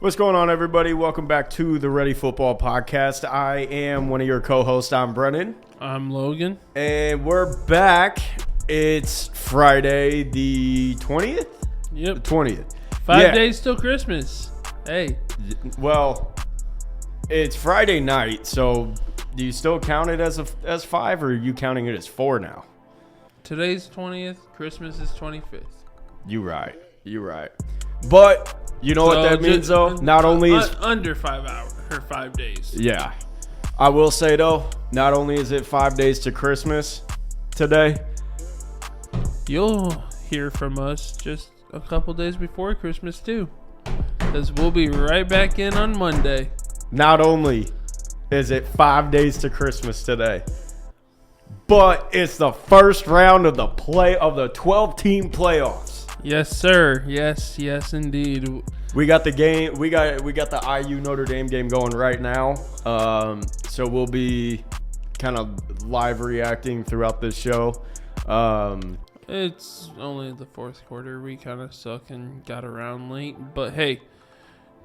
What's going on, everybody? Welcome back to the Ready Football Podcast. I am one of your co-hosts. I'm Brennan. I'm Logan. And we're back. It's Friday the 20th? Yep. The 20th. 5 days till Christmas. Hey. Well, it's Friday night, so do you still count it as 5, or are you counting it as 4 now? Today's 20th. Christmas is 25th. You're right. But you know what that means, though? Not only is under 5 hours or 5 days. Yeah. I will say, though, not only is it 5 days to Christmas today, you'll hear from us just a couple days before Christmas, too. Because we'll be right back in on Monday. Not only is it 5 days to Christmas today, but it's the first round of the 12-team playoffs. Yes, sir. Yes, indeed. We got the game. We got the IU Notre Dame game going right now. So we'll be kind of live reacting throughout this show. It's only the fourth quarter. We kind of suck and got around late. But hey,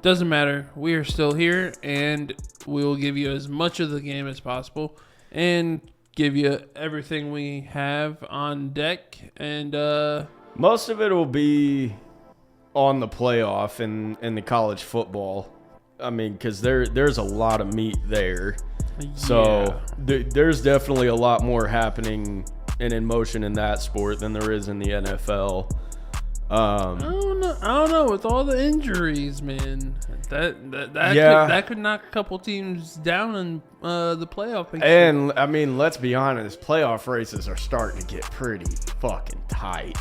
doesn't matter. We are still here, and we will give you as much of the game as possible and give you everything we have on deck. And most of it will be on the playoff and the college football. I mean, because there's a lot of meat there. So there's definitely a lot more happening and in motion in that sport than there is in the NFL. I don't know. With all the injuries, man, that could knock a couple teams down in the playoff picture. And I mean, let's be honest, playoff races are starting to get pretty fucking tight.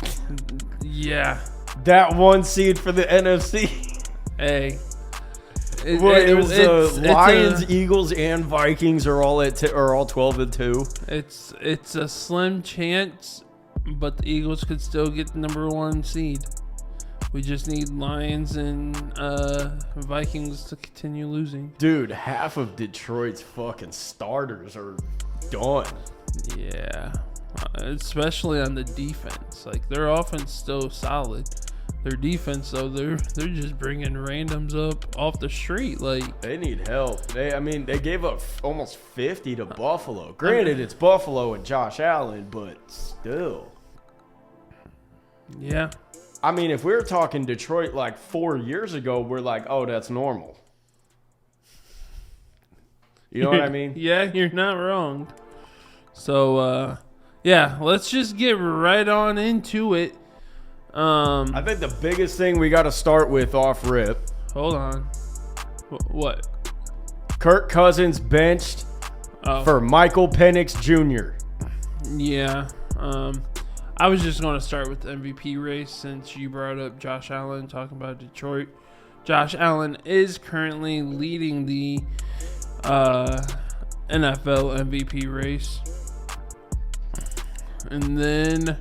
Yeah, that one seed for the NFC. Hey, it was Lions, Eagles, and Vikings are all 12-2. It's a slim chance, but the Eagles could still get the number 1 seed. We just need Lions and Vikings to continue losing. Dude, half of Detroit's fucking starters are done. Yeah, especially on the defense. Like, their offense still solid. Their defense, though, they're just bringing randoms up off the street. Like, they need help. They gave up almost 50 to Buffalo. Granted, it's Buffalo and Josh Allen, but still. Yeah. I mean, if we were talking Detroit like 4 years ago, we're like, oh, that's normal. You know what I mean? Yeah, you're not wrong. So, yeah, let's just get right on into it. I think the biggest thing we got to start with off rip. Hold on. What? Kirk Cousins benched for Michael Penix Jr. Yeah. I was just going to start with the MVP race since you brought up Josh Allen talking about Detroit. Josh Allen is currently leading the NFL MVP race. And then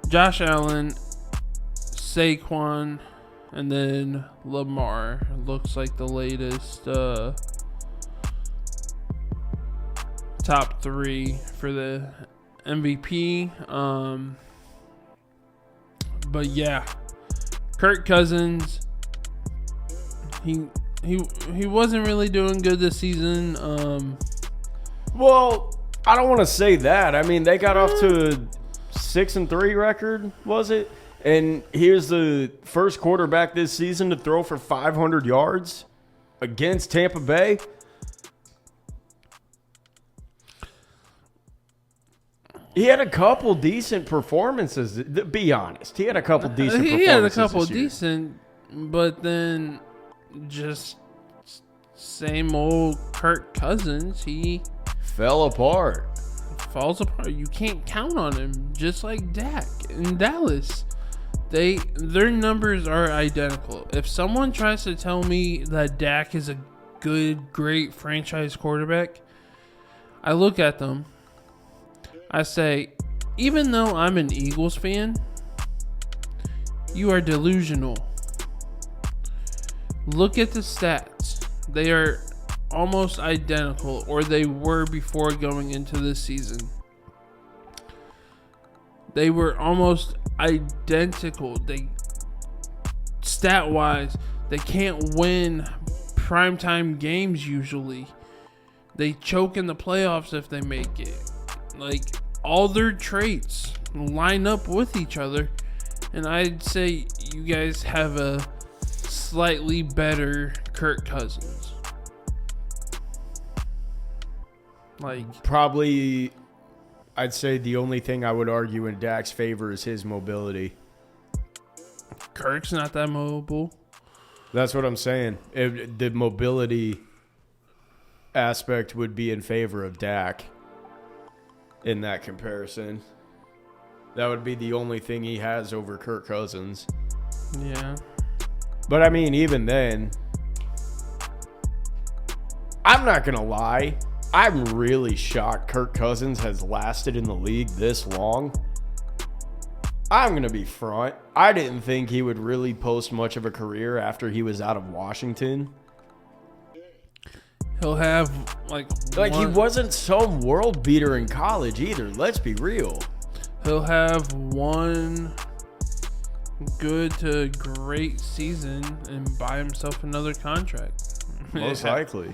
Josh Allen, Saquon, and then Lamar looks like the latest top 3 for the MVP. But yeah, Kirk Cousins, he wasn't really doing good this season. Well, I don't want to say that. I mean, they got off to a 6-3 record, was it? And here's the first quarterback this season to throw for 500 yards against Tampa Bay. He had a couple decent performances. Be honest. He had a couple decent performances. He had a couple decent, but then just same old Kirk Cousins. He falls apart. You can't count on him, just like Dak in Dallas. Their numbers are identical. If someone tries to tell me that Dak is a great franchise quarterback, I look at them. I say, even though I'm an Eagles fan, you are delusional. Look at the stats. They are almost identical, or they were before going into this season. They were almost identical. Stat-wise, they can't win primetime games usually. They choke in the playoffs if they make it. Like, all their traits line up with each other. And I'd say you guys have a slightly better Kirk Cousins. Like, probably, I'd say the only thing I would argue in Dak's favor is his mobility. Kirk's not that mobile. That's what I'm saying. The mobility aspect would be in favor of Dak in that comparison. That would be the only thing he has over Kirk Cousins. Yeah. But, I mean, even then, I'm not going to lie. I'm really shocked Kirk Cousins has lasted in the league this long. I'm going to be front. I didn't think he would really post much of a career after he was out of Washington. He'll have, he wasn't some world beater in college either. Let's be real. He'll have one good to great season and buy himself another contract. Most likely.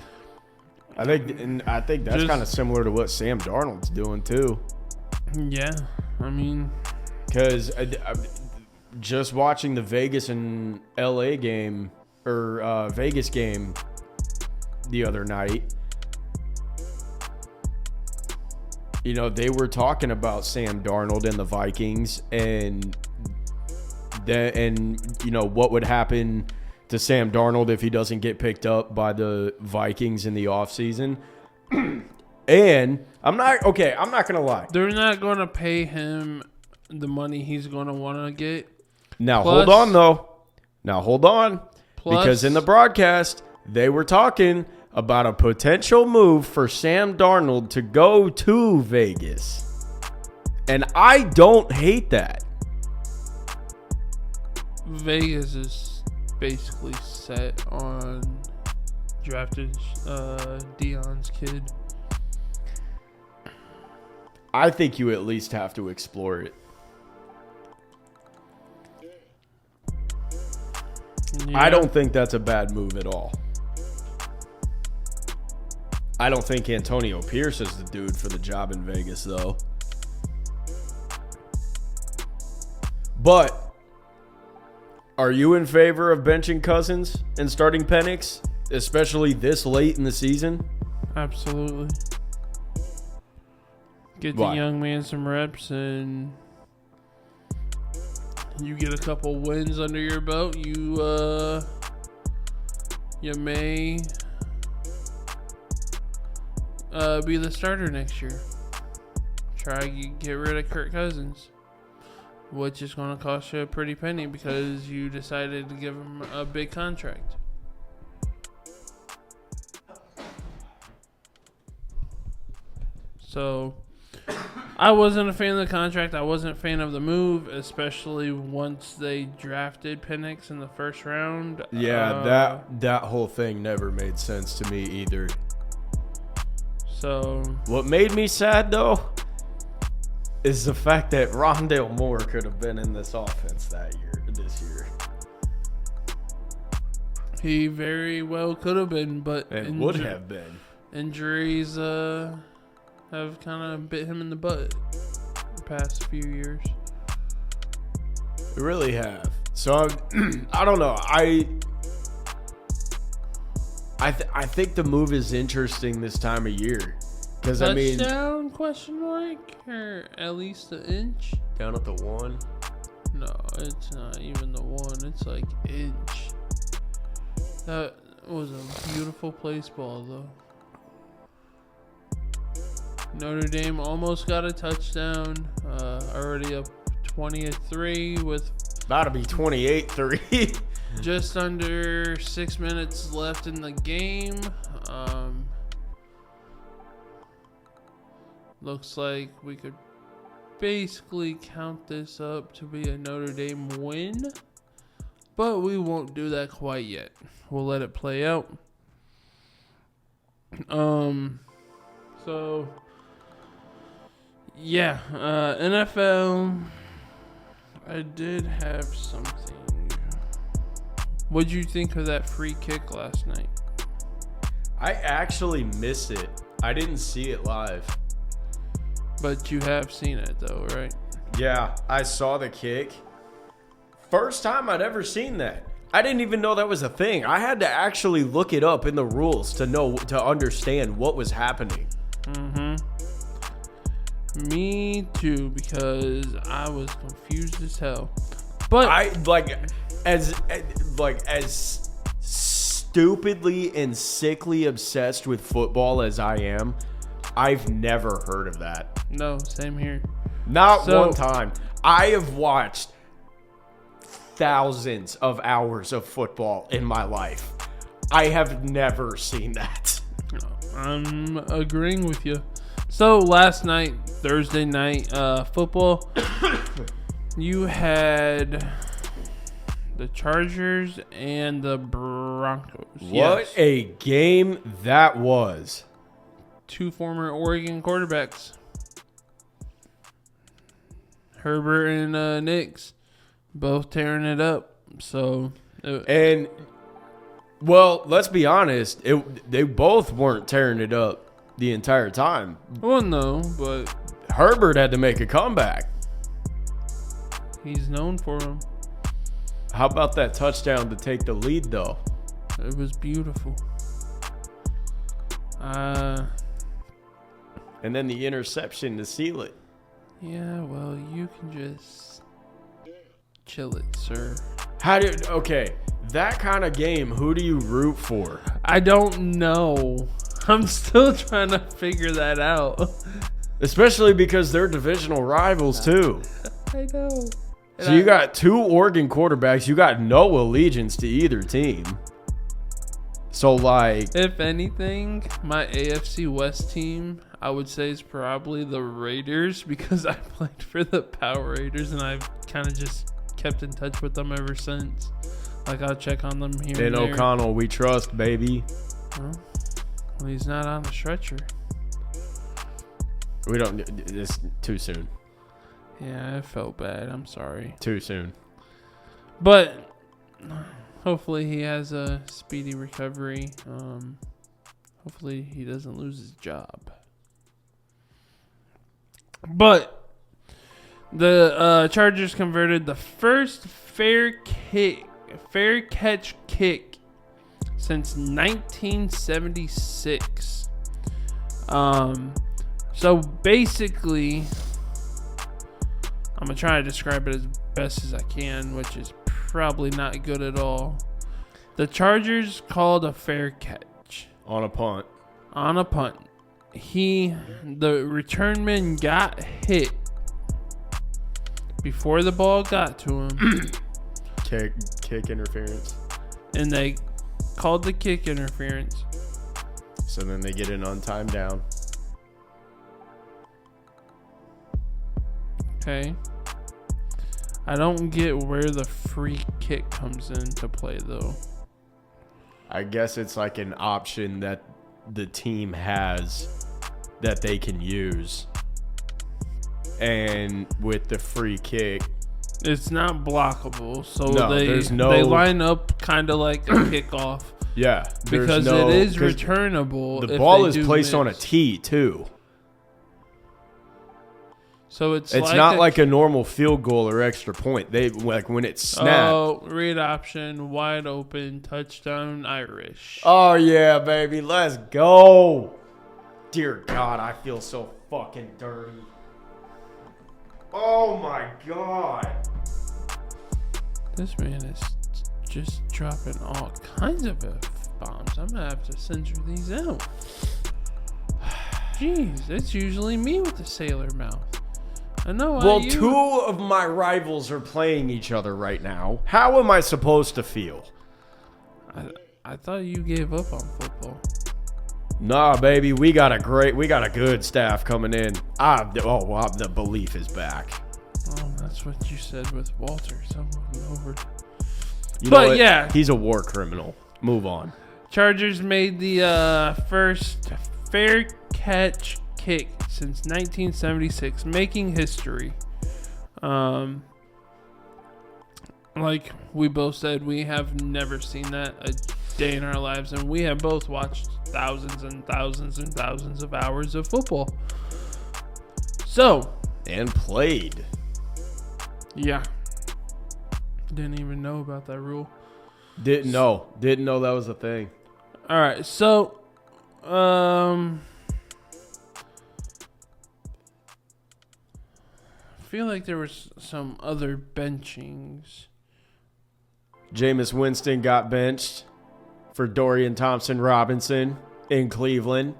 I think that's kind of similar to what Sam Darnold's doing too. Yeah, I mean, because just watching the Vegas and LA game or Vegas game the other night, you know, they were talking about Sam Darnold and the Vikings and you know what would happen to Sam Darnold if he doesn't get picked up by the Vikings in the offseason. And I'm not going to lie. They're not going to pay him the money he's going to want to get. Now, hold on, though. Because in the broadcast, they were talking about a potential move for Sam Darnold to go to Vegas. And I don't hate that. Vegas is basically set on drafted Deion's kid. I think you at least have to explore it. Yeah. I don't think that's a bad move at all. I don't think Antonio Pierce is the dude for the job in Vegas, though. But are you in favor of benching Cousins and starting Penix, especially this late in the season? Absolutely. Get the young man some reps, and you get a couple wins under your belt. You may be the starter next year. Try to get rid of Kirk Cousins, which is going to cost you a pretty penny because you decided to give him a big contract. So, I wasn't a fan of the contract. I wasn't a fan of the move, especially once they drafted Penix in the first round. Yeah, that whole thing never made sense to me either. So, what made me sad, though, is the fact that Rondale Moore could have been in this offense this year. He very well could have been, but would have been. Injuries have kind of bit him in the butt the past few years. They really have. So I don't know. I think the move is interesting this time of year. Because I mean, touchdown question mark or at least an inch down at the 1. No, it's not even the 1. It's like inch. That was a beautiful place ball though. Notre Dame almost got a touchdown. Already up 20-3 with about to be 28-3. Just under 6 minutes left in the game. Looks like we could basically count this up to be a Notre Dame win. But we won't do that quite yet. We'll let it play out. So Yeah, NFL. I did have something. What'd you think of that free kick last night? I actually missed it. I didn't see it live. But you have seen it though, right? Yeah, I saw the kick. First time I'd ever seen that. I didn't even know that was a thing. I had to actually look it up in the rules to understand what was happening. Me too, because I was confused as hell. But I as stupidly and sickly obsessed with football as I am, I've never heard of that. No, same here. Not one time. I have watched thousands of hours of football in my life. I have never seen that. I'm agreeing with you. So last night, Thursday night football, you had the Chargers and the Broncos. What a game that was. Two former Oregon quarterbacks, Herbert and Nix, both tearing it up. So, well, let's be honest, they both weren't tearing it up the entire time. Well, no, but Herbert had to make a comeback. He's known for them. How about that touchdown to take the lead, though? It was beautiful. And then the interception to seal it. Yeah, well, you can just chill it, sir. Okay, that kind of game, who do you root for? I don't know. I'm still trying to figure that out. Especially because they're divisional rivals, too. I know. So you got two Oregon quarterbacks. You got no allegiance to either team. So, if anything, my AFC West team, I would say, is probably the Raiders, because I played for the Power Raiders and I've kind of just kept in touch with them ever since. I'll check on them here and there. O'Connell, we trust, baby. Well, he's not on the stretcher. We don't. It's too soon. Yeah, I felt bad. I'm sorry. Too soon. But hopefully he has a speedy recovery. Hopefully he doesn't lose his job. But the Chargers converted the first fair catch kick since 1976. So basically, I'm going to try to describe it as best as I can, which is probably not good at all. The Chargers called a fair catch. On a punt. The return man got hit before the ball got to him. Kick interference. And they called the kick interference. So then they get an untimed down. Okay. I don't get where the free kick comes into play, though. I guess it's like an option that the team has that they can use. And with the free kick, it's not blockable, so they line up kind of like a kickoff. Yeah, because it is returnable. The ball is placed on a tee too. So it's not like a normal field goal or extra point. They when it's snapped. Oh, read option, wide open, touchdown, Irish. Oh yeah, baby, let's go. Dear God, I feel so fucking dirty. Oh my God. This man is just dropping all kinds of F-bombs. I'm gonna have to censor these out. Jeez, it's usually me with the sailor mouth. I know. Well, two of my rivals are playing each other right now. How am I supposed to feel? I thought you gave up on football. Nah, baby, we got a good staff coming in. The belief is back. Oh, that's what you said with Walter. Over. But yeah, he's a war criminal. Move on. Chargers made the first fair catch kick since 1976, making history. Like we both said, we have never seen that a day in our lives, and we have both watched thousands and thousands and thousands of hours of football. So, and played. Yeah. Didn't even know about that rule. Didn't know that was a thing. All right, so I feel like there was some other benchings. Jameis Winston got benched for Dorian Thompson-Robinson in Cleveland.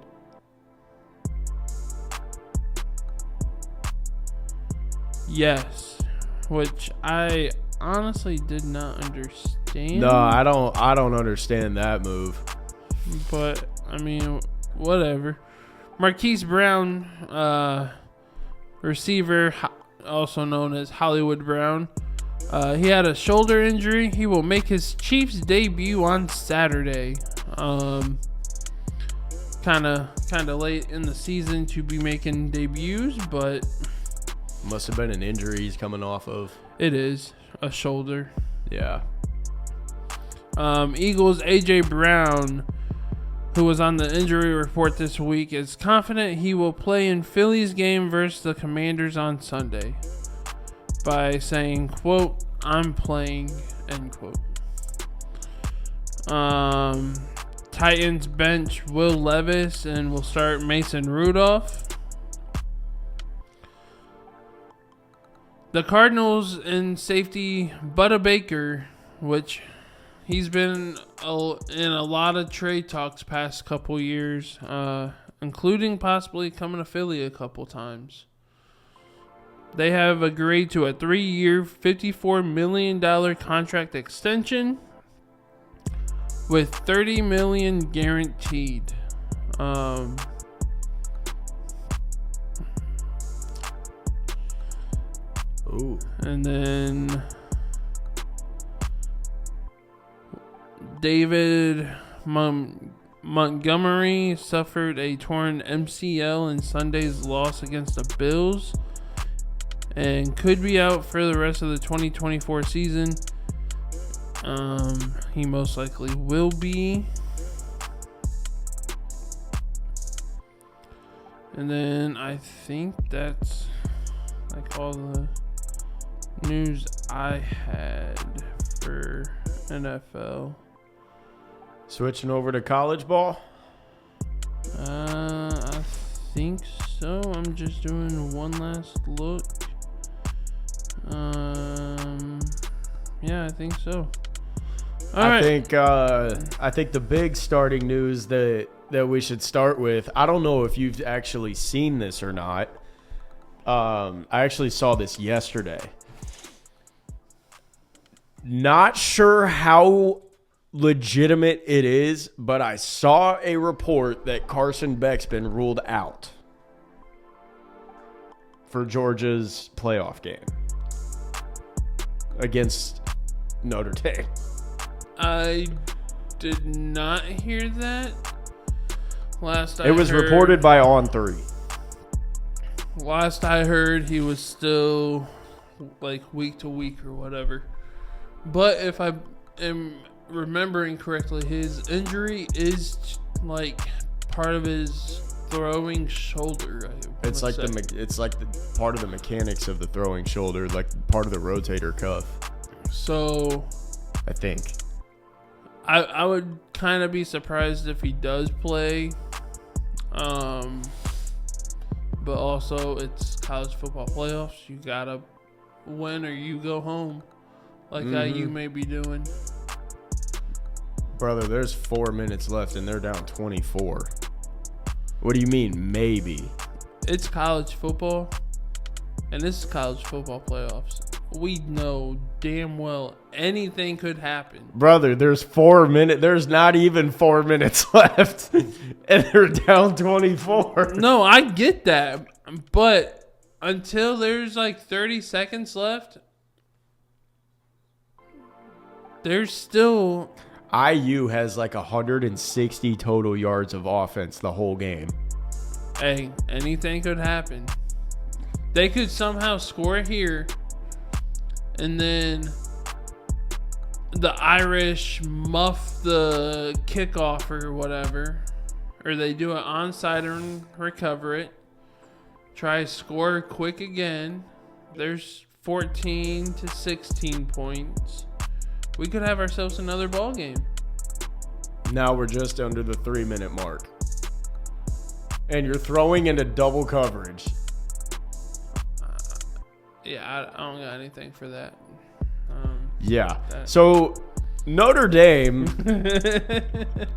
Yes, which I honestly did not understand. No, I don't understand that move. But I mean, whatever. Marquise Brown, receiver, also known as Hollywood Brown. He had a shoulder injury. He will make his Chiefs debut on Saturday. Kind of late in the season to be making debuts, but must have been an injury he's coming off of. It is a shoulder. Yeah. Eagles AJ Brown, who was on the injury report this week, is confident he will play in Philly's game versus the Commanders on Sunday by saying, quote, "I'm playing," end quote. Titans bench Will Levis and will start Mason Rudolph. The Cardinals in safety Budda Baker, which he's been in a lot of trade talks past couple years, including possibly coming to Philly a couple times. They have agreed to a 3-year, $54 million contract extension with $30 million guaranteed. Ooh. And then David Montgomery suffered a torn MCL in Sunday's loss against the Bills and could be out for the rest of the 2024 season. He most likely will be. And then I think that's like all the news I had for NFL. Switching over to college ball? I think so. I'm just doing one last look. Yeah, I think so. I think the big starting news that we should start with, I don't know if you've actually seen this or not. I actually saw this yesterday. Not sure how legitimate it is, but I saw a report that Carson Beck's been ruled out for Georgia's playoff game against Notre Dame. I did not hear that. It was reported by On3. Last I heard, he was still like week to week or whatever. But if I am remembering correctly, his injury is like part of his throwing shoulder. It's like the part of the mechanics of the throwing shoulder, like part of the rotator cuff. So I think I would kind of be surprised if he does play. But also it's college football playoffs. You gotta win or you go home, like how you may be doing. Brother, there's 4 minutes left and they're down 24. What do you mean, maybe? It's college football, and this is college football playoffs. We know damn well anything could happen. Brother, there's 4 minutes. There's not even 4 minutes left, and they're down 24. No, I get that, but until there's like 30 seconds left, there's still... IU has like 160 total yards of offense the whole game. Hey, anything could happen. They could somehow score here, and then the Irish muff the kickoff or whatever, or they do an onside and recover it. Try to score quick again. There's 14 to 16 points. We could have ourselves another ball game. Now we're just under the 3-minute mark. And you're throwing into double coverage. Yeah, I don't got anything for that. So Notre Dame,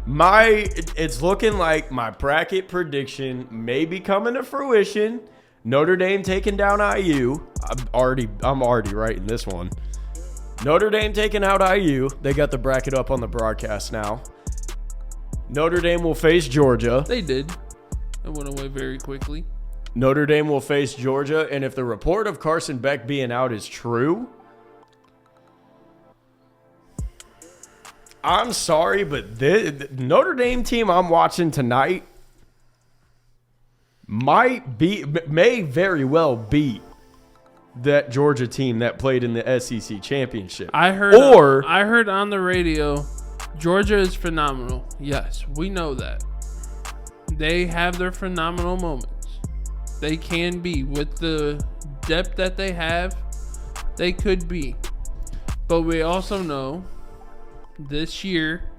it's looking like my bracket prediction may be coming to fruition. Notre Dame taking down IU. I'm already right in this one. Notre Dame taking out IU. They got the bracket up on the broadcast now. Notre Dame will face Georgia. They did. It went away very quickly. Notre Dame will face Georgia, and if the report of Carson Beck being out is true, I'm sorry, but the Notre Dame team I'm watching tonight may very well beat that Georgia team that played in the SEC championship. I heard on the radio, Georgia is phenomenal. Yes, we know that. They have their phenomenal moments. They can be. With the depth that they have, they could be. But we also know this year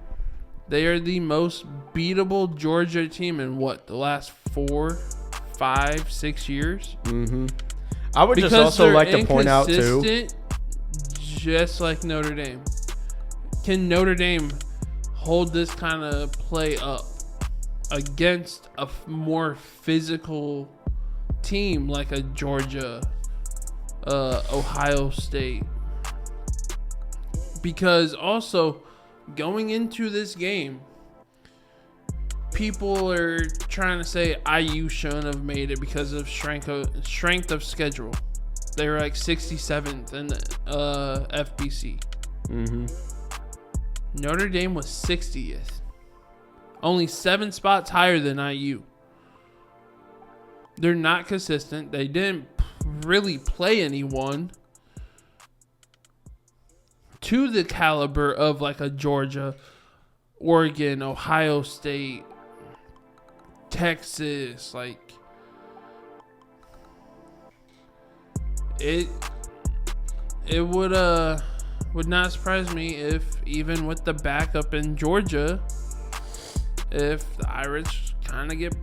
they are the most beatable Georgia team in the last 4, 5, 6 years. Mm-hmm. I would just also like to point out too, just like Notre Dame. Can Notre Dame hold this kind of play up against a more physical team like a Georgia, Ohio State? Because also going into this game, people are trying to say IU shouldn't have made it because of strength of schedule. They were like 67th in the FBC. Mm-hmm. Notre Dame was 60th. Only 7 spots higher than IU. They're not consistent. They didn't really play anyone to the caliber of like a Georgia, Oregon, Ohio State, Texas. Like it would not surprise me if even with the backup in Georgia, if the Irish kind of get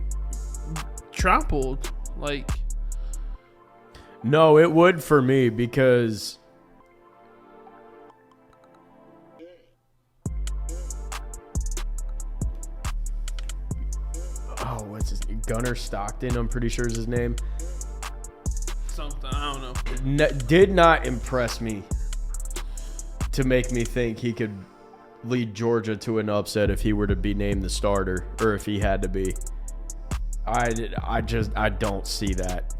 trampled. Like, no, it would for me because what's his name? Gunnar Stockton, I'm pretty sure is his name. Something, I don't know. Did not impress me to make me think he could lead Georgia to an upset if he were to be named the starter, or if he had to be. I don't see that.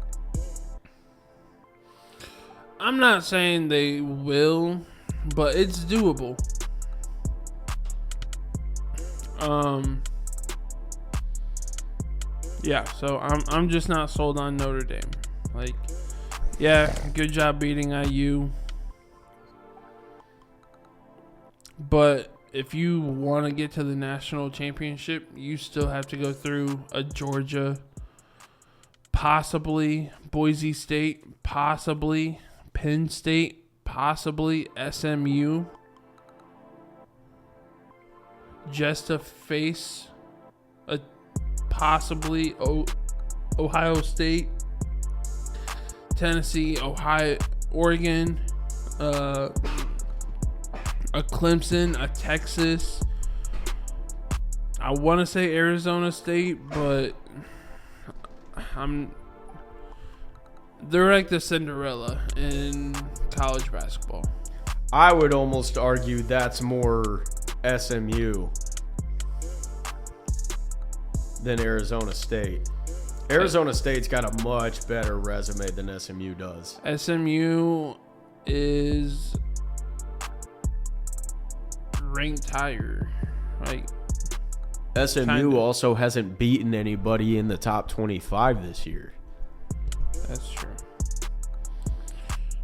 I'm not saying they will, but it's doable. Yeah, so I'm just not sold on Notre Dame. Like, yeah, good job beating IU. But if you want to get to the national championship, you still have to go through a Georgia, possibly Boise State, possibly Penn State, possibly SMU, just to face a possibly Ohio State, Tennessee, Ohio, Oregon, a Clemson, a Texas. I want to say Arizona State, but they're like the Cinderella in college basketball. I would almost argue that's more SMU than Arizona State. Arizona State's got a much better resume than SMU does. SMU is ranked higher. Like, SMU Kinda. also hasn't beaten anybody in the top 25 this year. That's true.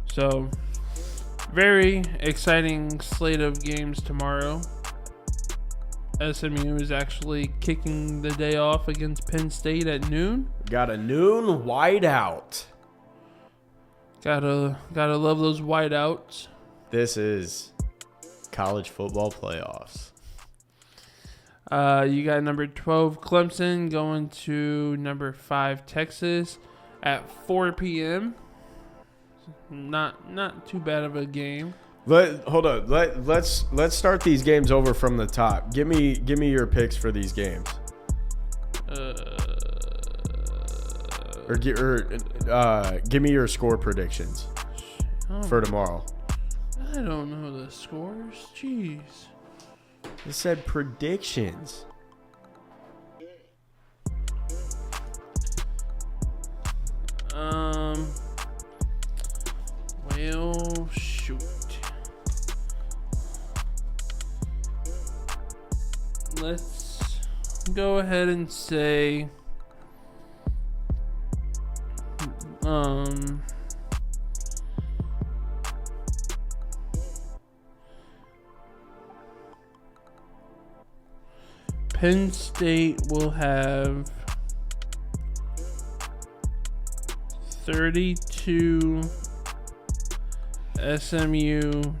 So, very exciting slate of games tomorrow. SMU is actually kicking the day off against Penn State at noon. Got a noon whiteout. Gotta love those whiteouts. This is college football playoffs. You got number 12 Clemson going to number 5 Texas at 4 p.m. Not too bad of a game. Hold on. Let's start these games over from the top. Give me your picks for these games. Give me your score predictions for tomorrow. I don't know the scores. Jeez. It said predictions. Well, shoot. Let's go ahead and say Penn State will have 32, SMU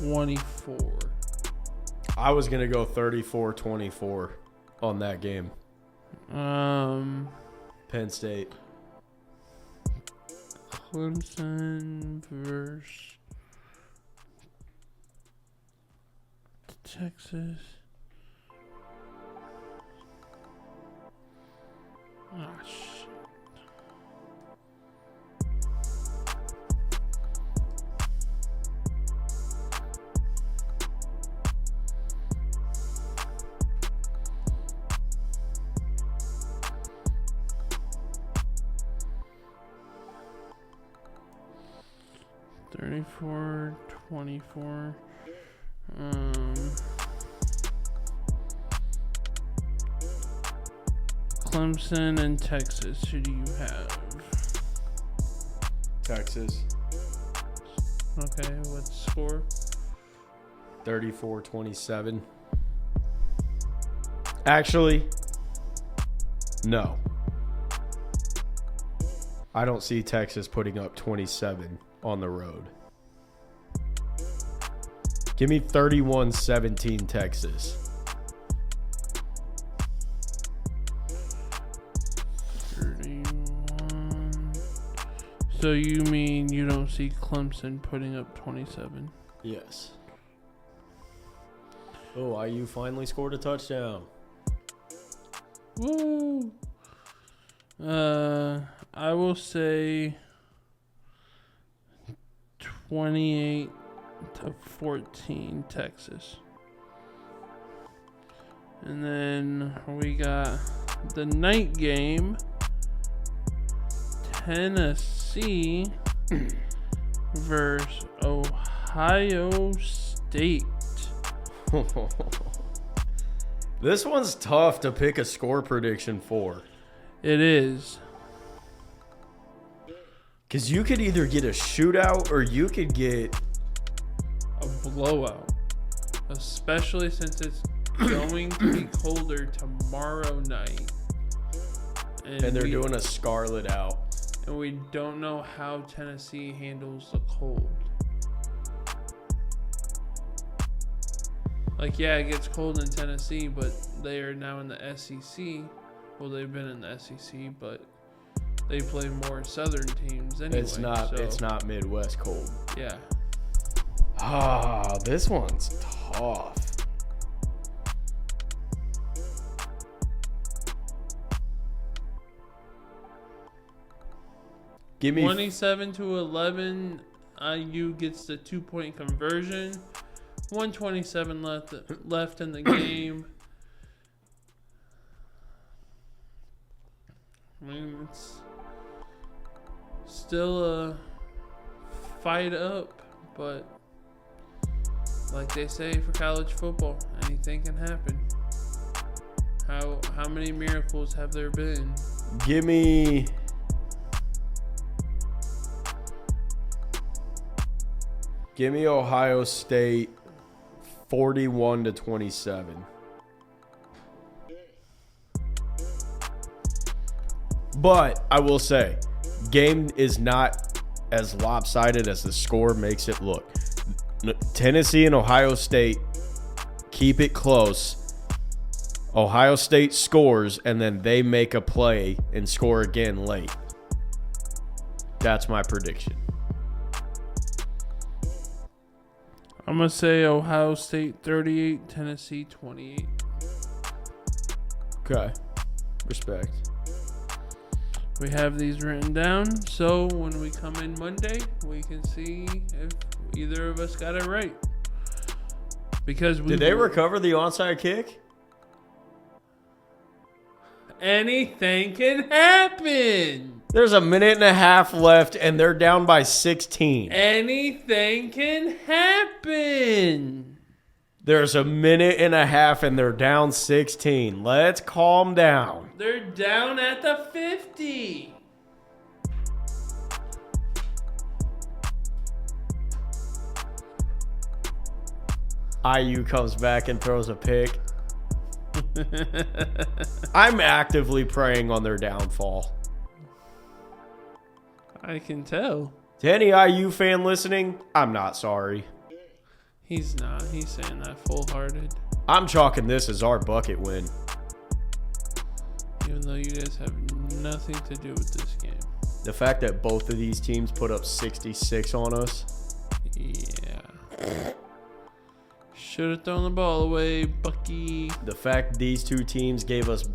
24. I was going to go 34-24 on that game. Penn State. Clemson versus Texas. Oh, shit. $34, 24. Clemson and Texas. Who do you have? Texas. Okay, what's the score? 34-27. Actually, no. I don't see Texas putting up 27 on the road. Give me 31-17 Texas. 31. So you mean you don't see Clemson putting up 27? Yes. Oh, IU finally scored a touchdown. Woo! I will say 28-14 Texas. And then we got the night game. Tennessee versus Ohio State. This one's tough to pick a score prediction for. It is. Because you could either get a shootout or you could get A blowout. Especially since it's going to be colder tomorrow night. and they're doing a scarlet out. And we don't know how Tennessee handles the cold. Like, yeah, it gets cold in Tennessee, but they are now in the SEC. Well, they've been in the SEC, but they play more Southern teams anyway. It's not Midwest cold. Yeah. Ah, this one's tough. Give me 27-11. IU gets the 2-point conversion. 127 left in the game. I mean, it's still a fight up, but like they say for college football, anything can happen. How many miracles have there been? Give me Ohio State 41-27. But I will say, game is not as lopsided as the score makes it look. Tennessee and Ohio State keep it close. Ohio State scores, and then they make a play and score again late. That's my prediction. I'm going to say Ohio State 38, Tennessee 28. Okay. Respect. We have these written down, so when we come in Monday, we can see if either of us got it right. Because Did they recover the onside kick? Anything can happen. There's a minute and a half left, and they're down by 16. Anything can happen. There's a minute and a half, and they're down 16. Let's calm down. They're down at the 50. IU comes back and throws a pick. I'm actively preying on their downfall. I can tell. To any IU fan listening, I'm not sorry. He's not. He's saying that full-hearted. I'm chalking this as our bucket win. Even though you guys have nothing to do with this game. The fact that both of these teams put up 66 on us. Yeah. Should have thrown the ball away, Bucky. The fact these two teams gave us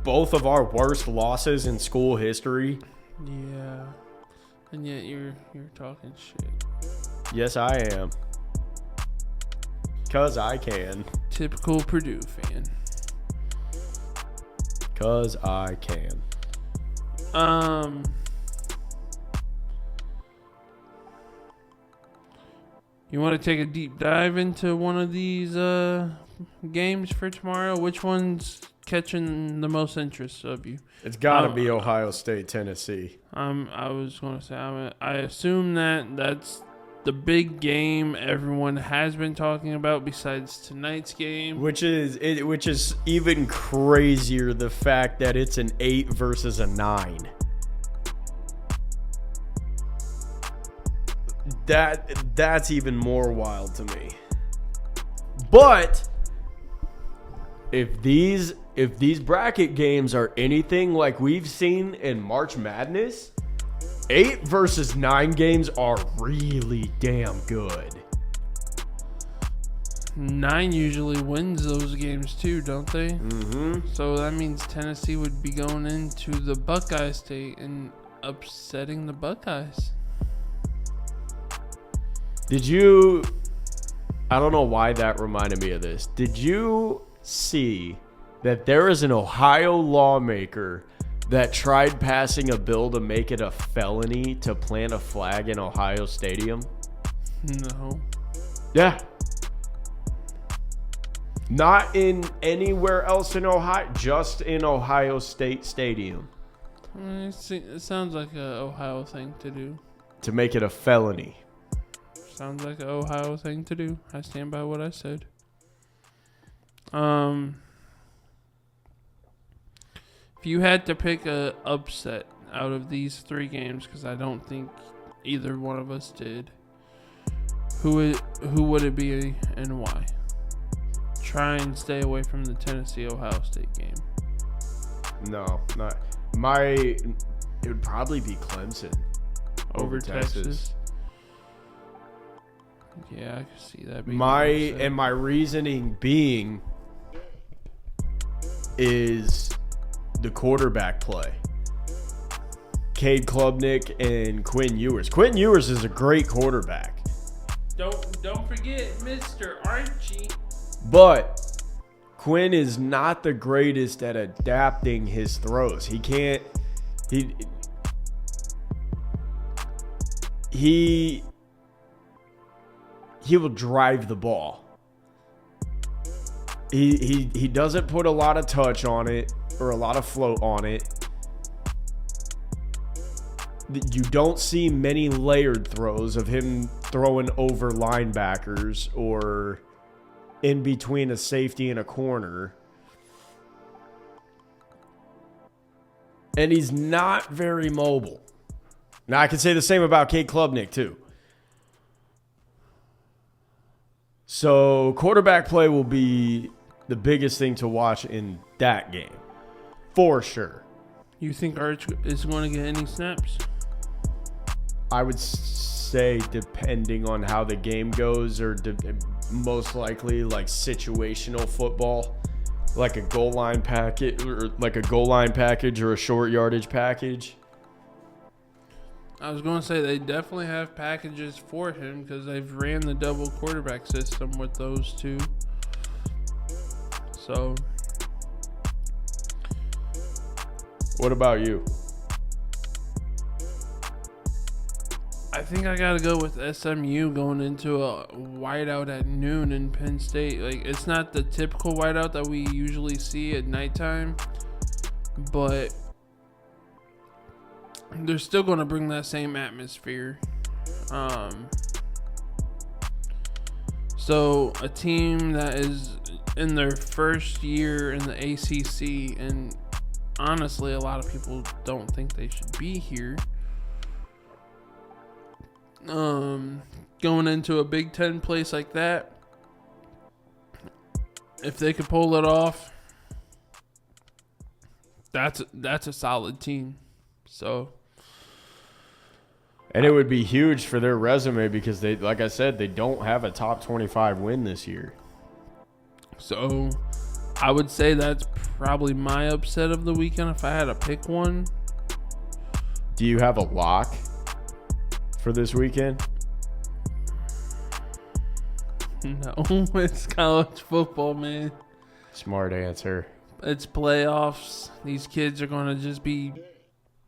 both of our worst losses in school history. Yeah. And yet you're talking shit. Yes, I am. 'Cause I can. Typical Purdue fan. 'Cause I can. You want to take a deep dive into one of these games for tomorrow? Which one's catching the most interest of you? It's got to be Ohio State, Tennessee. I was going to say, I assume that's the big game everyone has been talking about besides tonight's game. Which is even crazier, the fact that it's an 8 versus a 9. That's even more wild to me. But if these bracket games are anything like we've seen in March Madness, 8 versus 9 games are really damn good. 9 usually wins those games too, don't they? Mm-hmm. So that means Tennessee would be going into the Buckeye State and upsetting the Buckeyes. I don't know why that reminded me of this. Did you see that there is an Ohio lawmaker that tried passing a bill to make it a felony to plant a flag in Ohio Stadium? No. Yeah. Not in anywhere else in Ohio, just in Ohio State Stadium. It sounds like an Ohio thing to do. To make it a felony. Sounds like an Ohio thing to do. I stand by what I said. If you had to pick a upset out of these 3 games, because I don't think either one of us did, who would it be and why? Try and stay away from the Tennessee-Ohio State game. No, not it would probably be Clemson Over Texas. Yeah, I can see that being my reasoning being is the quarterback play. Cade Klubnik and Quinn Ewers. Quinn Ewers is a great quarterback. Don't forget Mr. Archie. But Quinn is not the greatest at adapting his throws. He can't he will drive the ball. He doesn't put a lot of touch on it or a lot of float on it. You don't see many layered throws of him throwing over linebackers or in between a safety and a corner. And he's not very mobile. Now, I can say the same about Cade Klubnik, too. So, quarterback play will be the biggest thing to watch in that game. For sure. You think Arch is going to get any snaps? I would say depending on how the game goes, or most likely like situational football, like a goal line package or a short yardage package. I was going to say they definitely have packages for him because they've ran the double quarterback system with those two. So, what about you? I think I gotta go with SMU going into a whiteout at noon in Penn State. Like, it's not the typical whiteout that we usually see at nighttime, but they're still going to bring that same atmosphere. So a team that is in their first year in the ACC, and honestly, a lot of people don't think they should be here. Going into a Big Ten place like that, if they could pull it off, that's a solid team. So, and it would be huge for their resume because they, like I said, they don't have a top 25 win this year. So, I would say that's probably my upset of the weekend if I had to pick one. Do you have a lock for this weekend? No, it's college football, man. Smart answer. It's playoffs. These kids are going to just be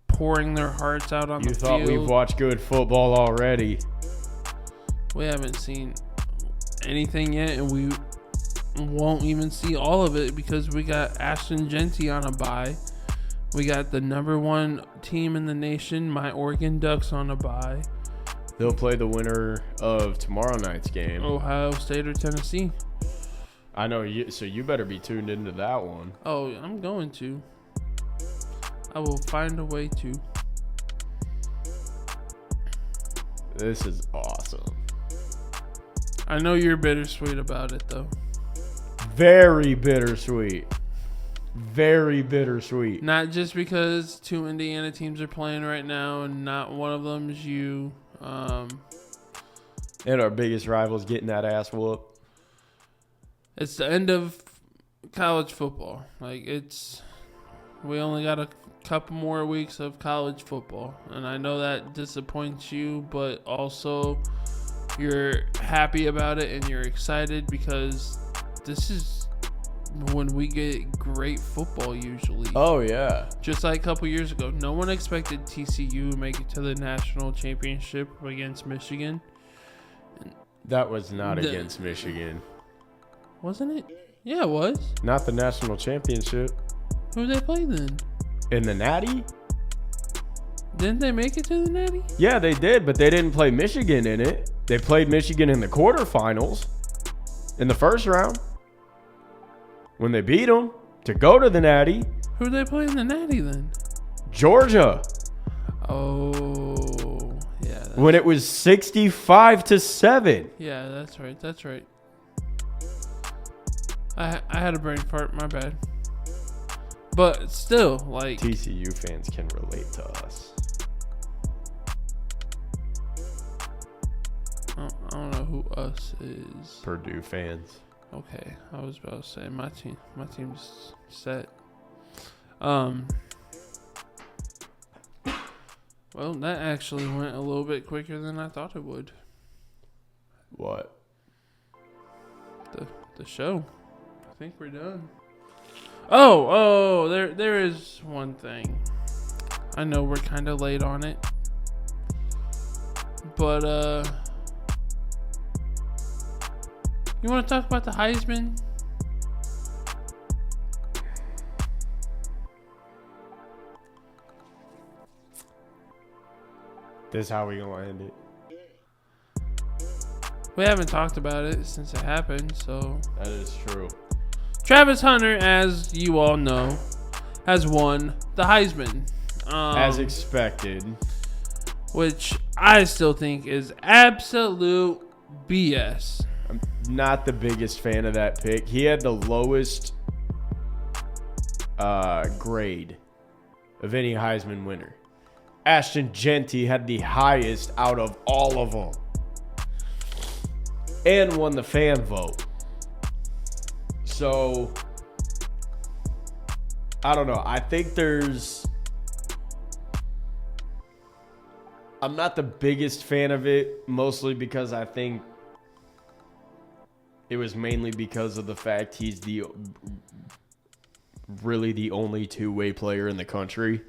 pouring their hearts out on the field. You thought we've watched good football already. We haven't seen anything yet, and we won't even see all of it because we got Ashton Genty on a bye. We got the number one team in the nation, my Oregon Ducks, on a bye. They'll play the winner of tomorrow night's game. Ohio State or Tennessee. I know you, so you better be tuned into that one. Oh, I'm going to. I will find a way to. This is awesome. I know you're bittersweet about it, though. Very bittersweet. Very bittersweet. Not just because two Indiana teams are playing right now and not one of them is you. And our biggest rival's getting that ass whooped. It's the end of college football. We only got a couple more weeks of college football. And I know that disappoints you, but also you're happy about it and you're excited because this is when we get great football usually. Oh, yeah. Just like a couple years ago, no one expected TCU to make it to the national championship against Michigan. That was not against Michigan. Wasn't it? Yeah, it was. Not the national championship. Who did they play then? In the Natty? Didn't they make it to the Natty? Yeah, they did, but they didn't play Michigan in it. They played Michigan in the quarterfinals in the first round when they beat them to go to the Natty. Who did they play in the Natty then? Georgia. Oh, yeah. When it was 65-7. Yeah, that's right. That's right. I had a brain fart. My bad. But still, like, TCU fans can relate to us. I don't know who us is. Purdue fans. Okay, I was about to say my team's set. Well, that actually went a little bit quicker than I thought it would. What? The show. I think we're done. Oh, there is one thing. I know we're kind of late on it. But you want to talk about the Heisman? This is how we gonna end it. We haven't talked about it since it happened, so. That is true. Travis Hunter, as you all know, has won the Heisman. As expected. Which I still think is absolute BS. I'm not the biggest fan of that pick. He had the lowest grade of any Heisman winner. Ashton Genty had the highest out of all of them. And won the fan vote. So, I don't know. I think I'm not the biggest fan of it, mostly because I think it was mainly because of the fact he's really the only two-way player in the country.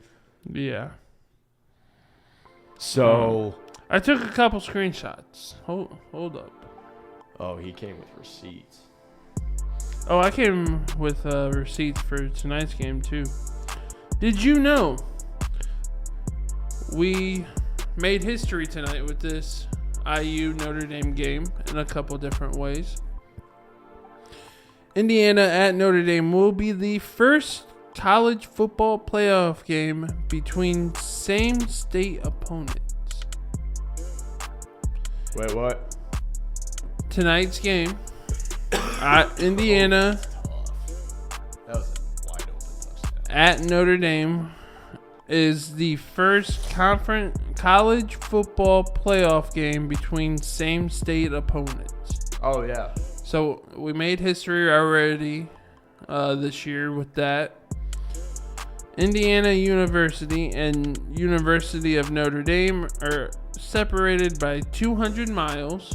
Yeah. So I took a couple screenshots. Hold up. Oh, he came with receipts. Oh, I came with receipts for tonight's game too. Did you know we made history tonight with this IU Notre Dame game in a couple different ways? Indiana at Notre Dame will be the first college football playoff game between same state opponents. Wait, what? Tonight's game at Indiana That was a wide open touchdown. at Notre Dame is the first conference college football playoff game between same state opponents. Oh, yeah. So we made history already this year with that. Indiana University and University of Notre Dame are separated by 200 miles.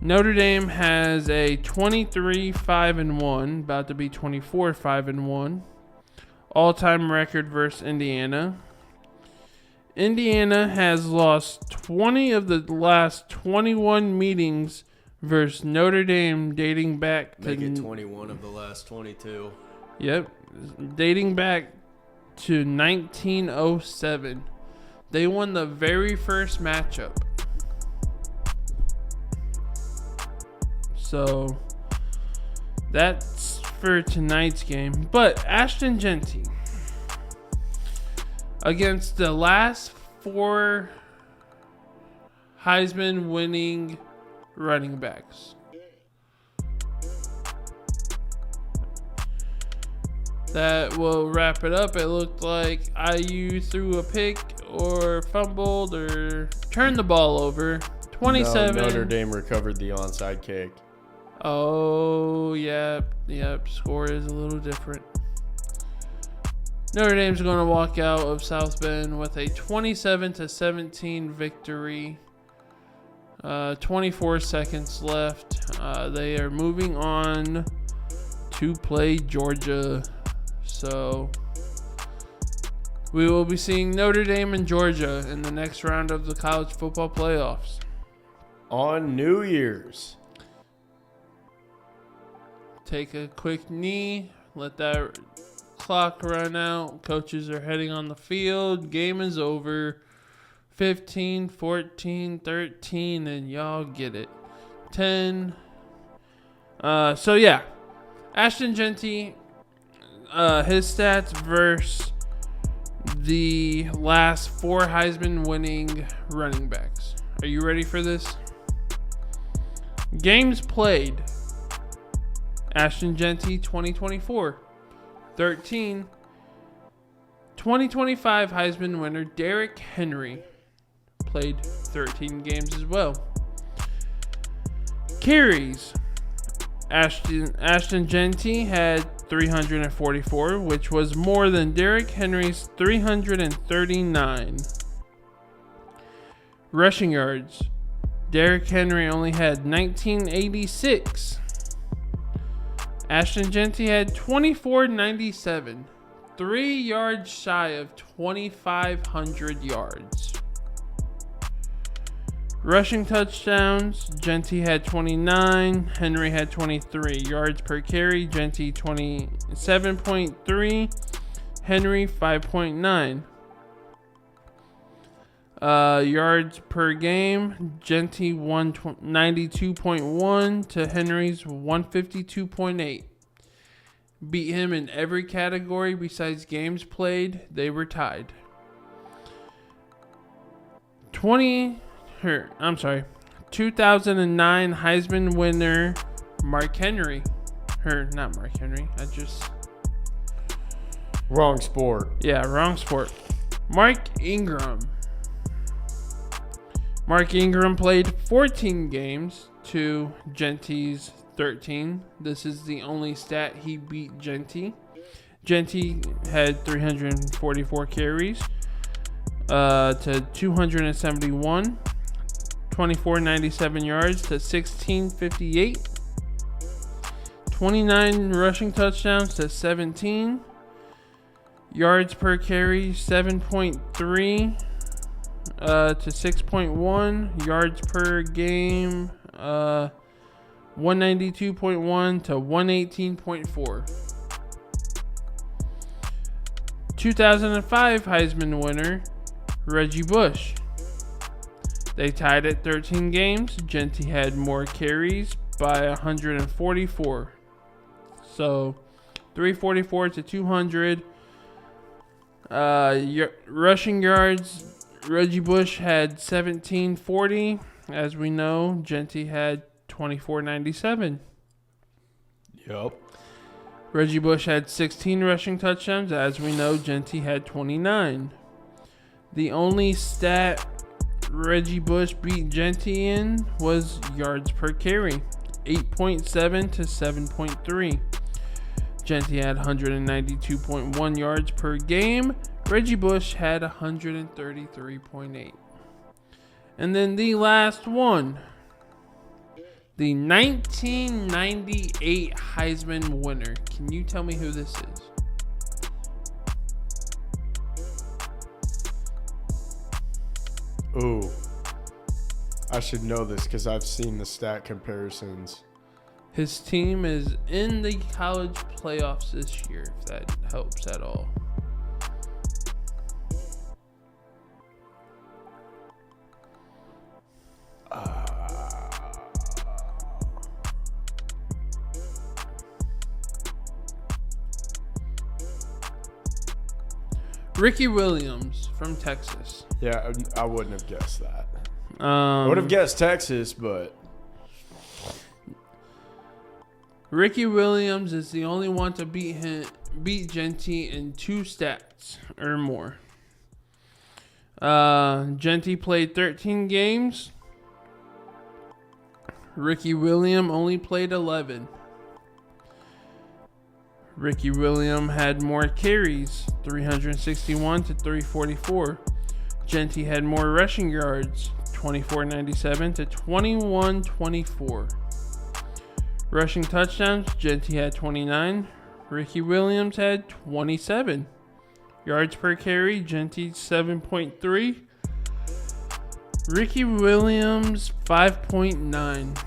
Notre Dame has a 23-5-1, about to be 24-5-1, all-time record versus Indiana. Indiana has lost 20 of the last 21 meetings versus Notre Dame, dating back to... Make it 21 of the last 22. Yep, dating back to 1907. They won the very first matchup. So that's for tonight's game. But Ashton Genty against the last 4 Heisman winning running backs. That will wrap it up. It looked like IU threw a pick or fumbled or turned the ball over. 27. No, Notre Dame recovered the onside kick. Oh, yep. Score is a little different. Notre Dame's going to walk out of South Bend with a 27-17 victory. 24 seconds left. They are moving on to play Georgia. So we will be seeing Notre Dame and Georgia in the next round of the college football playoffs. On New Year's. Take a quick knee. Let that clock run out. Coaches are heading on the field. Game is over. 15, 14, 13, and y'all get it. 10. So, yeah. Ashton Genty, his stats versus the last 4 Heisman winning running backs. Are you ready for this? Games played. Ashton Genty, 2024. 13. 2025 Heisman winner Derrick Henry played 13 games as well. Carries. Ashton Genty had 344, which was more than Derrick Henry's 339. Rushing yards. Derrick Henry only had 1986. Ashton Genty had 2497, 3 yards shy of 2,500 yards. Rushing touchdowns, Genty had 29, Henry had 23. Yards per carry, Genty 27.3, Henry 5.9. Yards per game, Genty 192.1 to Henry's 152.8. Beat him in every category besides games played. They were tied. 2009 Heisman winner Mark Henry. Not Mark Henry. Wrong sport. Yeah, wrong sport. Mark Ingram. Mark Ingram played 14 games to Genty's 13. This is the only stat he beat Genty. Genty had 344 carries to 271. 2497 yards to 1658. 29 rushing touchdowns to 17. Yards per carry 7.3 to 6.1. Yards per game 192.1 to 118.4. 2005 Heisman winner Reggie Bush. They tied at 13 games. Genty had more carries by 144. So 344 to 200. Rushing yards, Reggie Bush had 1740. As we know, Genty had 2497. Yep. Reggie Bush had 16 rushing touchdowns. As we know, Genty had 29. The only stat Reggie Bush beat Genty in was yards per carry, 8.7 to 7.3. Genty had 192.1 yards per game. Reggie Bush had 133.8. And then the last one, the 1998 Heisman winner. Can you tell me who this is? Ooh. I should know this because I've seen the stat comparisons. His team is in the college playoffs this year, if that helps at all. Ricky Williams from Texas. Yeah, I wouldn't have guessed that. I would have guessed Texas, but Ricky Williams is the only one to beat Genty in 2 stats or more. Genty played 13 games. Ricky Williams only played 11. Ricky Williams had more carries, 361 to 344. Genty had more rushing yards, 2497 to 2124. Rushing touchdowns, Genty had 29. Ricky Williams had 27. Yards per carry, Genty 7.3. Ricky Williams 5.9.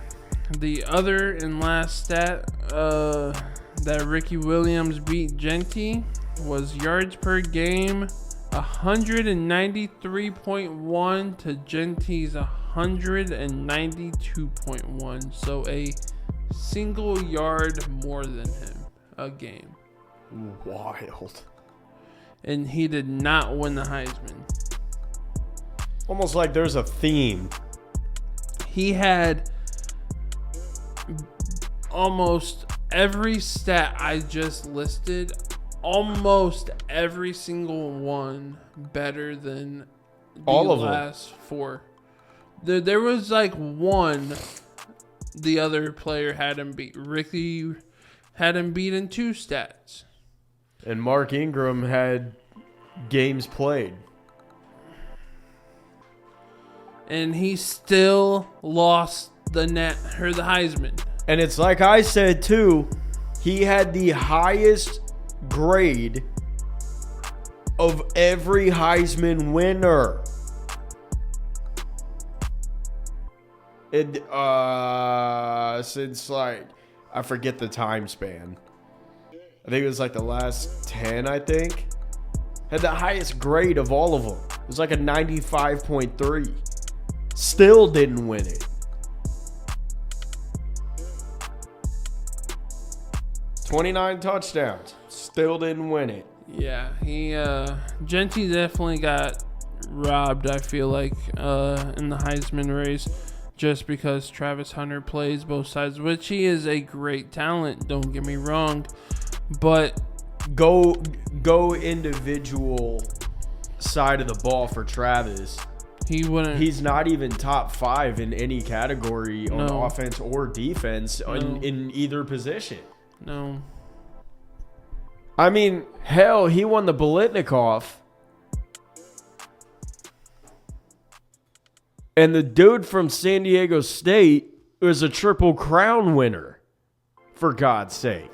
The other and last stat that Ricky Williams beat Genty was yards per game, 193.1 to Genty's 192.1. So a single yard more than him a game. wild. And he did not win the Heisman. Almost like there's a theme. He had almost every stat I just listed, almost every single one better than all of the last 4. There was like one the other player had him beat. Ricky had him beat in 2 stats. And Mark Ingram had games played. And he still lost the Heisman. And it's like I said too, he had the highest grade of every Heisman winner. Since like, I forget the time span. I think it was like the last 10, I think. Had the highest grade of all of them. was like a 95.3. Still didn't win it. 29 touchdowns. Still didn't win it. Yeah, Genty definitely got robbed, I feel like, in the Heisman race, just because Travis Hunter plays both sides, which he is a great talent, don't get me wrong, but go individual side of the ball for Travis. He's not even top 5 in any category on offense or defense in either position. No. I mean, hell, he won the Biletnikoff. And the dude from San Diego State was a Triple Crown winner, for God's sake.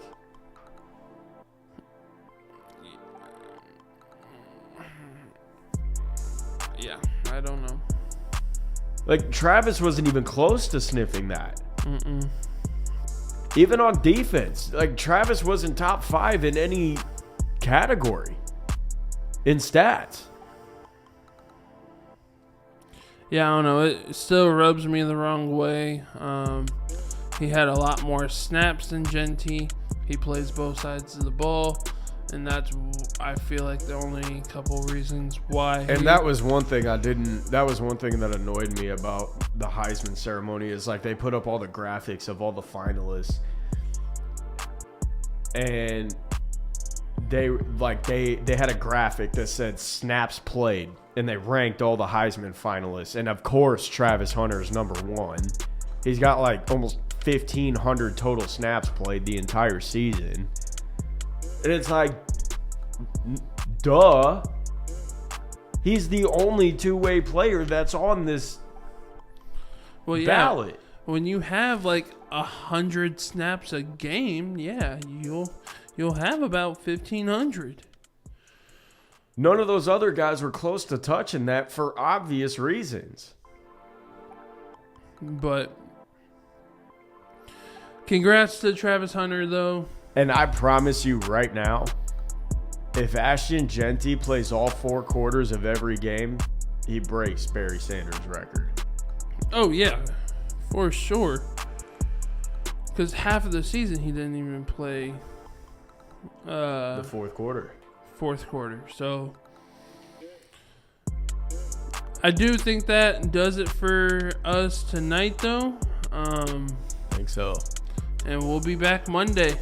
Yeah, I don't know. Like, Travis wasn't even close to sniffing that. Mm-mm. Even on defense, like, Travis wasn't top 5 in any category in stats. Yeah, I don't know. It still rubs me the wrong way. He had a lot more snaps than Genty. He plays both sides of the ball. And that's, I feel like, the only couple reasons why. And that was one thing that annoyed me about the Heisman ceremony is, like, they put up all the graphics of all the finalists. And they had a graphic that said snaps played. And they ranked all the Heisman finalists. And, of course, Travis Hunter is number 1. He's got, like, almost 1,500 total snaps played the entire season. And it's like, duh. He's the only two-way player that's on this ballot. When you have like 100 snaps a game, yeah, you'll have about 1,500. None of those other guys were close to touching that for obvious reasons. But congrats to Travis Hunter, though. And I promise you right now, if Ashton Genty plays all 4 quarters of every game, he breaks Barry Sanders' record. Oh, yeah, for sure. Because half of the season he didn't even play the fourth quarter. So I do think that does it for us tonight, though. I think so. And we'll be back Monday.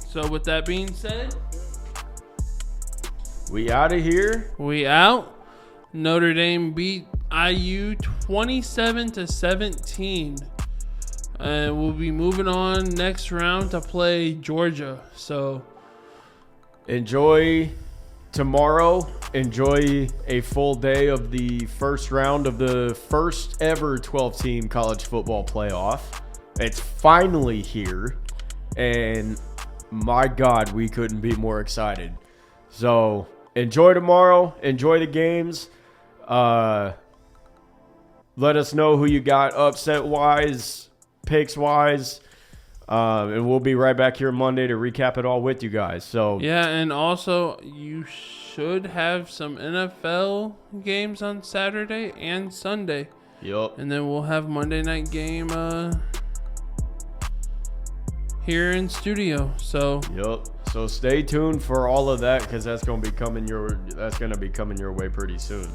So with that being said, we out of here. We out. Notre Dame beat IU 27-17. And we'll be moving on next round to play Georgia. So enjoy tomorrow. Enjoy a full day of the first round of the first ever 12-team college football playoff. It's finally here. And my God, we couldn't be more excited. So enjoy tomorrow. Enjoy the games. Let us know who you got upset-wise, picks-wise. And we'll be right back here Monday to recap it all with you guys. So yeah, and also you should have some NFL games on Saturday and Sunday. Yup. And then we'll have Monday night game here in studio. So yup. So stay tuned for all of that because that's gonna be coming your way pretty soon.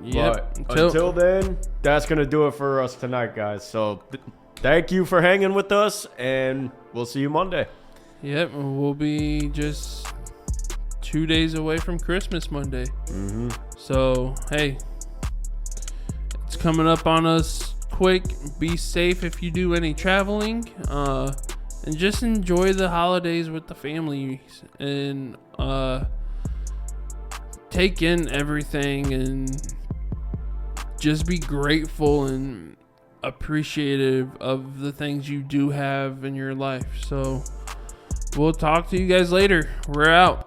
Yep. But until then, that's gonna do it for us tonight, guys. So thank you for hanging with us, and we'll see you Monday. Yep, we'll be just 2 days away from Christmas Monday. Mm-hmm. So hey, it's coming up on us quick. Be safe if you do any traveling. And just enjoy the holidays with the family and take in everything and just be grateful and appreciative of the things you do have in your life. So we'll talk to you guys later. We're out.